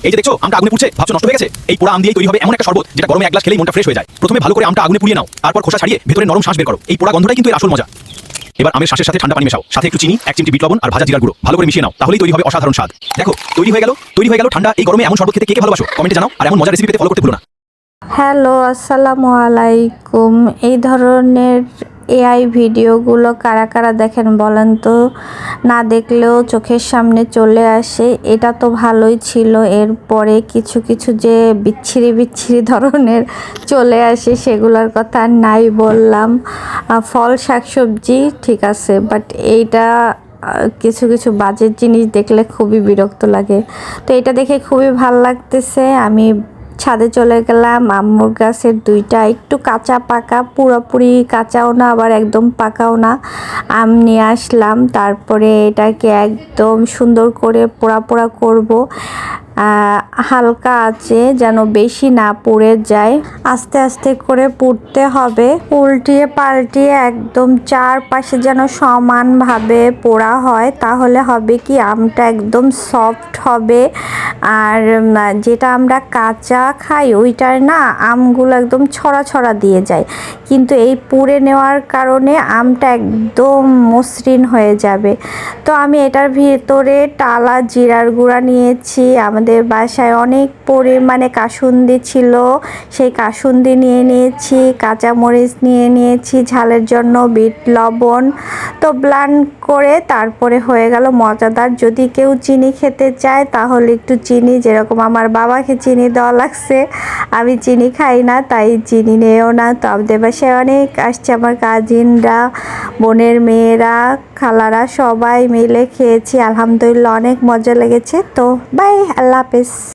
এই যে দেখছো আমটা আগুনে পুড়ছে, ভাবছো নষ্ট হয়ে গেছে? এই পোড়া আম দিয়ে তৈরি হবে এমন একটা শরবত যেটা গরমে এক গ্লাস খেলেই মনটা ফ্রেশ হয়ে যায়। প্রথমে ভালো করে আমটা আগুনে পুড়িয়ে নাও, তারপর খোসা ছাড়িয়ে ভেতরে নরম শ্বাস বের করো। এই পোড়া গন্ধটাই কিন্তু এর আসল মজা। এবার আমের শ্বাসের সাথে ঠান্ডা পানি মেশাও, সাথে একটু চিনি, 1 চিমটি বিট লবণ আর ভাজা জিরার গুঁড়ো ভালো করে মিশিয়ে নাও, তাহলেই তৈরি হবে অসাধারণ স্বাদ। দেখো তৈরি হয়ে গেল ঠান্ডা এই গরমে এমন শরবত খেতে কে কে ভালোবাসো কমেন্টে জানাও, আর এমন মজার রেসিপি পেতে ফলো করতে ভুলো না। হ্যালো, আসসালামু আলাইকুম। এই ধরনের এআই ভিডিওগুলো কারা কারা দেখেন বলেন তো? না দেখলেও চোখের সামনে চলে আসে। এটা তো ভালোই ছিল, এরপরে কিছু কিছু যে বিচ্ছিরি ধরনের চলে আসে সেগুলোর কথা নাই বললাম। ফল শাকসবজি ঠিক আছে, বাট এইটা কিছু কিছু বাজে জিনিস দেখলে খুবই বিরক্ত লাগে। তো এটা দেখে খুবই ভালো লাগতেছে। আমি ছাদে চলে গেলাম, আম্মুর গাছের 2টা একটু কাঁচা পাকা, পুরোপুরি কাঁচাও না আবার একদম পাকাও না, আম নিয়ে আসলাম। তারপরে এটাকে একদম সুন্দর করে পোড়া পোড়া করব, হালকা আছে যেন বেশি না পুড়ে যায়। আস্তে আস্তে করে পুড়তে হবে, উল্টিয়ে পাল্টিয়ে একদম চারপাশে যেন সমানভাবে পোড়া হয়, তাহলে হবে কি আমটা একদম সফট হবে। আর যেটা আমরা কাঁচা খাই ওইটার না আমগুলো একদম ছড়া ছড়া দিয়ে যায়, কিন্তু এই পুড়ে নেওয়ার কারণে আমটা একদম মসৃণ হয়ে যাবে। তো আমি এটার ভিতরে টালা জিরার গুঁড়া নিয়েছি, আমাদের বাসায় অনেক পরিমাণে কাসুন্দি ছিল, সেই কাসুন্দি নিয়ে নিয়েছি, কাঁচামরিচ নিয়ে নিয়েছি ঝালের জন্য, বিট লবণ। তো ব্লান্ড করে তারপরে হয়ে গেল মজাদার। যদি কেউ চিনি খেতে চায় তাহলে একটু চিনি, যেরকম আমার বাবাকে চিনি দেওয়া লাগছে, আমি চিনি খাই না তাই চিনি নেও না। তো আমাদের বাসায় অনেক আসছে, আমার কাজিনরা, বোনের মেয়েরা, খালারা সবাই মিলে খেয়েছি, আলহামদুলিল্লাহ অনেক মজা লেগেছে। তো বাই, আল্লাহ হাফেজ।